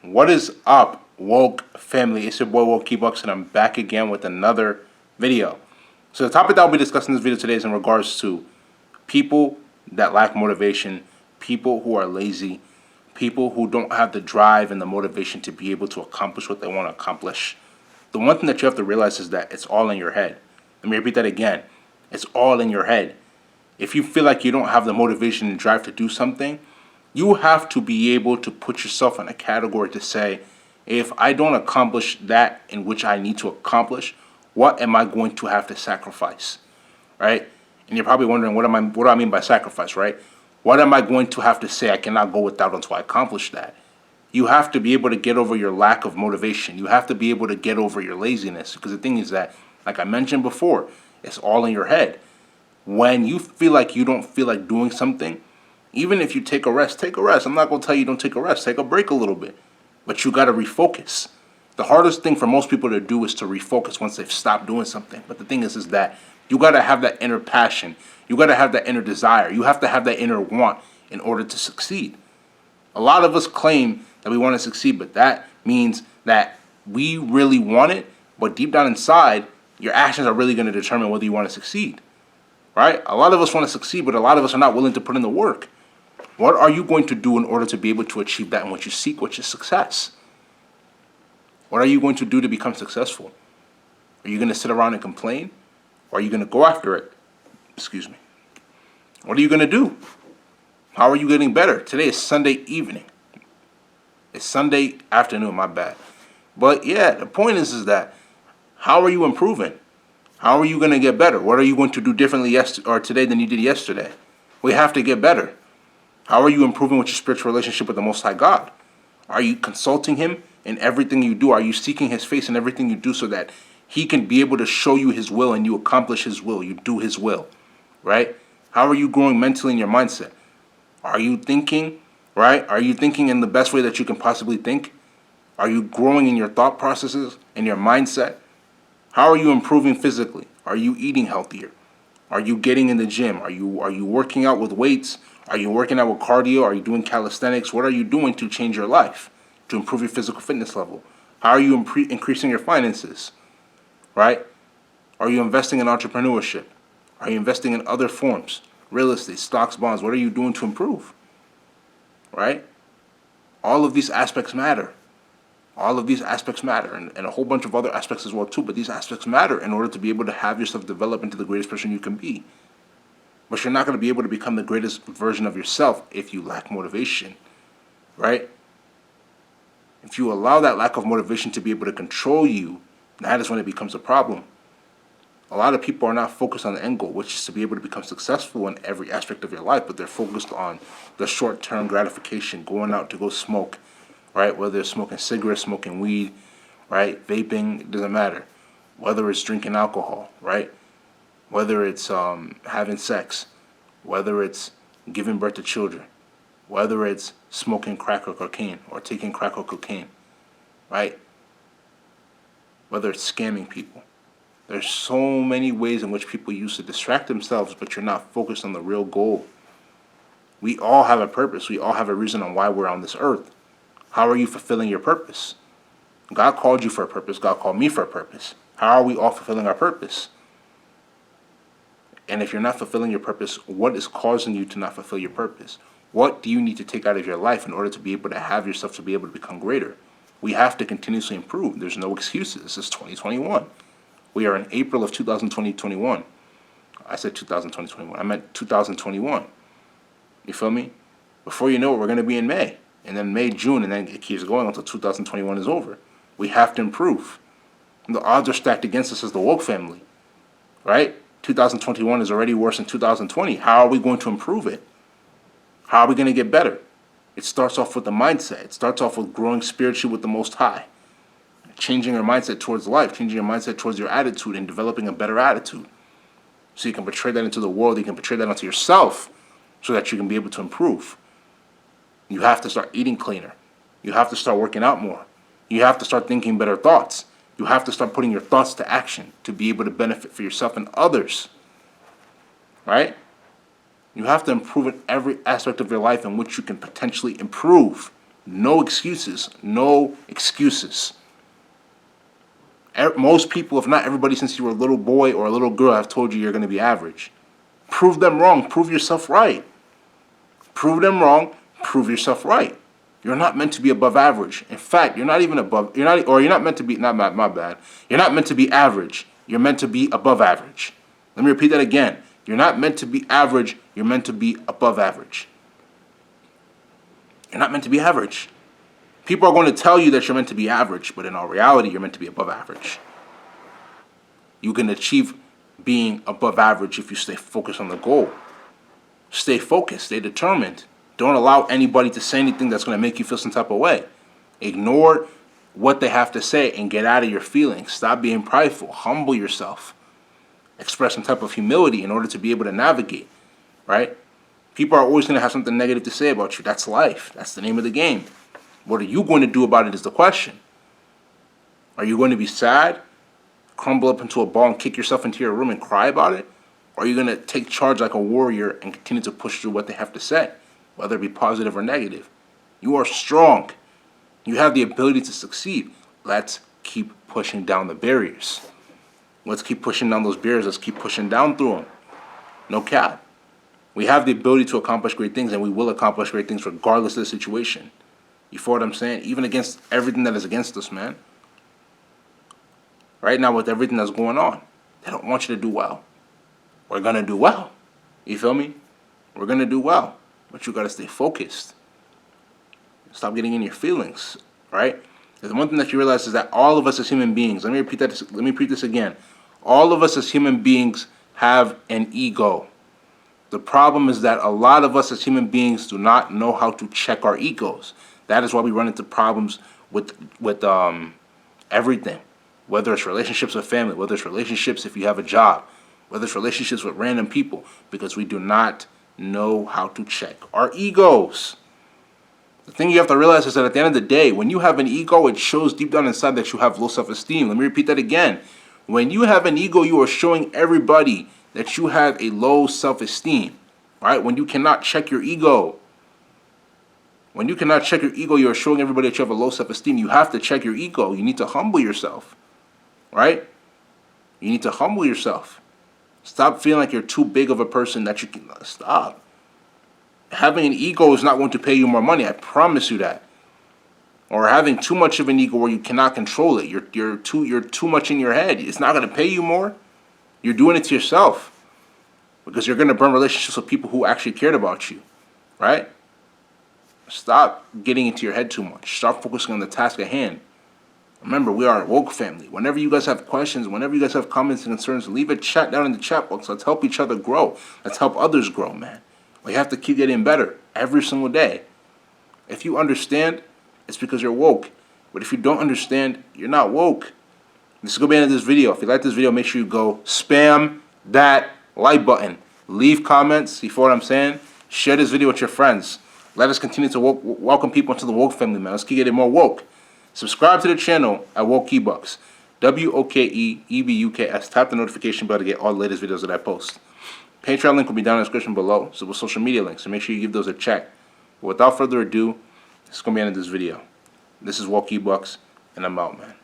What is up, woke family? It's your boy Wokey Bucks, and I'm back again with another video. So the topic that I'll be discussing in this video today is in regards to people that lack motivation, people who are lazy, people who don't have the drive and the motivation to be able to accomplish what they want to accomplish. The one thing that you have to realize is that it's all in your head. Let me repeat that again. It's all in your head. If you feel like you don't have the motivation and drive to do something, you have to be able to put yourself in a category to say, if I don't accomplish that in which I need to accomplish, what am I going to have to sacrifice, right? And you're probably wondering, what do I mean by sacrifice, right? What am I going to have to say I cannot go without until I accomplish that? You have to be able to get over your lack of motivation. You have to be able to get over your laziness, because the thing is that, like I mentioned before, it's all in your head. When you feel like you don't feel like doing something, even if you take a rest, take a rest. I'm not going to tell you don't take a rest. Take a break a little bit. But you got to refocus. The hardest thing for most people to do is to refocus once they've stopped doing something. But the thing is that you got to have that inner passion. You got to have that inner desire. You have to have that inner want in order to succeed. A lot of us claim that we want to succeed, but that means that we really want it. But deep down inside, your actions are really going to determine whether you want to succeed. Right? A lot of us want to succeed, but a lot of us are not willing to put in the work. What are you going to do in order to be able to achieve that in what you seek, which is success? What are you going to do to become successful? Are you going to sit around and complain? Or are you going to go after it? Excuse me. What are you going to do? How are you getting better? Today is Sunday evening. It's Sunday afternoon, my bad. But yeah, the point is that how are you improving? How are you going to get better? What are you going to do differently today than you did yesterday? We have to get better. How are you improving with your spiritual relationship with the Most High God? Are you consulting Him in everything you do? Are you seeking His face in everything you do so that He can be able to show you His will and you accomplish His will, you do His will, right? How are you growing mentally in your mindset? Are you thinking, right? Are you thinking in the best way that you can possibly think? Are you growing in your thought processes and your mindset? How are you improving physically? Are you eating healthier? Are you getting in the gym? Are you working out with weights? Are you working out with cardio? Are you doing calisthenics? What are you doing to change your life, to improve your physical fitness level? How are you increasing your finances, right? Are you investing in entrepreneurship? Are you investing in other forms, real estate, stocks, bonds? What are you doing to improve, right? All of these aspects matter. All of these aspects matter, and a whole bunch of other aspects as well too, but these aspects matter in order to be able to have yourself develop into the greatest person you can be. But you're not going to be able to become the greatest version of yourself if you lack motivation, right? If you allow that lack of motivation to be able to control you, that is when it becomes a problem. A lot of people are not focused on the end goal, which is to be able to become successful in every aspect of your life, but they're focused on the short-term gratification, going out to go smoke, right? Whether it's smoking cigarettes, smoking weed, right? Vaping, it doesn't matter. Whether it's drinking alcohol, right? Whether it's having sex, whether it's giving birth to children, whether it's smoking crack or cocaine or taking crack or cocaine, right? Whether it's scamming people. There's so many ways in which people use to distract themselves, but you're not focused on the real goal. We all have a purpose. We all have a reason on why we're on this earth. How are you fulfilling your purpose? God called you for a purpose. God called me for a purpose. How are we all fulfilling our purpose? And if you're not fulfilling your purpose, what is causing you to not fulfill your purpose? What do you need to take out of your life in order to be able to have yourself to be able to become greater? We have to continuously improve. There's no excuses. This is 2021. We are in April of 2021. I said 2021. I meant 2021. You feel me? Before you know it, we're going to be in May. And then May, June, and then it keeps going until 2021 is over. We have to improve. And the odds are stacked against us as the woke family, right? 2021 is already worse than 2020. How are we going to improve it? How are we going to get better? It starts off with the mindset. It starts off with growing spiritually with the Most High. Changing your mindset towards life, changing your mindset towards your attitude, and developing a better attitude. So you can portray that into the world, you can portray that onto yourself, so that you can be able to improve. You have to start eating cleaner. You have to start working out more. You have to start thinking better thoughts. You have to start putting your thoughts to action to be able to benefit for yourself and others. Right? You have to improve in every aspect of your life in which you can potentially improve. No excuses. No excuses. Most people, if not everybody, since you were a little boy or a little girl, have told you you're going to be average. Prove them wrong. Prove yourself right. Prove them wrong. Prove yourself right. You're not meant to be above average. In fact, you're not even above. You're not meant to be. Not my bad. You're not meant to be average. You're meant to be above average. Let me repeat that again. You're not meant to be average. You're meant to be above average. You're not meant to be average. People are going to tell you that you're meant to be average, but in all reality, you're meant to be above average. You can achieve being above average if you stay focused on the goal. Stay focused. Stay determined. Don't allow anybody to say anything that's going to make you feel some type of way. Ignore what they have to say and get out of your feelings. Stop being prideful. Humble yourself. Express some type of humility in order to be able to navigate, right? People are always going to have something negative to say about you. That's life. That's the name of the game. What are you going to do about it is the question. Are you going to be sad, crumble up into a ball and kick yourself into your room and cry about it? Or are you going to take charge like a warrior and continue to push through what they have to say, whether it be positive or negative? You are strong. You have the ability to succeed. Let's keep pushing down the barriers. Let's keep pushing down those barriers. Let's keep pushing down through them. No cap. We have the ability to accomplish great things, and we will accomplish great things regardless of the situation. You feel what I'm saying? Even against everything that is against us, man. Right now, with everything that's going on, they don't want you to do well. We're going to do well. You feel me? We're going to do well. But you got to stay focused. Stop getting in your feelings, right? The one thing that you realize is that all of us as human beings, let me repeat this again. All of us as human beings have an ego. The problem is that a lot of us as human beings do not know how to check our egos. That is why we run into problems with everything. Whether it's relationships with family, whether it's relationships if you have a job, whether it's relationships with random people, because we do not know how to check our egos. The thing you have to realize is that at the end of the day, when you have an ego, it shows deep down inside that you have low self-esteem. Let me repeat that again. When you have an ego, you are showing everybody that you have a low self-esteem, right? When you cannot check your ego. When you cannot check your ego, you are showing everybody that you have a low self-esteem. You have to check your ego. You need to humble yourself, right? You need to humble yourself. Stop feeling like you're too big of a person that you can stop. Having an ego is not going to pay you more money. I promise you that. Or having too much of an ego where you cannot control it. You're too much in your head. It's not going to pay you more. You're doing it to yourself because you're going to burn relationships with people who actually cared about you, right? Stop getting into your head too much. Start focusing on the task at hand. Remember, we are a woke family. Whenever you guys have questions, whenever you guys have comments and concerns, leave a chat down in the chat box. Let's help each other grow. Let's help others grow, man. We have to keep getting better every single day. If you understand, it's because you're woke. But if you don't understand, you're not woke. This is going to be the end of this video. If you like this video, make sure you go spam that like button. Leave comments. You feel what I'm saying? Share this video with your friends. Let us continue to welcome people into the woke family, man. Let's keep getting more woke. Subscribe to the channel at WokeEbuks. WOKEEBUKS. Tap the notification bell to get all the latest videos that I post. Patreon link will be down in the description below. So with social media links. So make sure you give those a check. But without further ado, this is going to be the end of this video. This is WokeEbuks, and I'm out, man.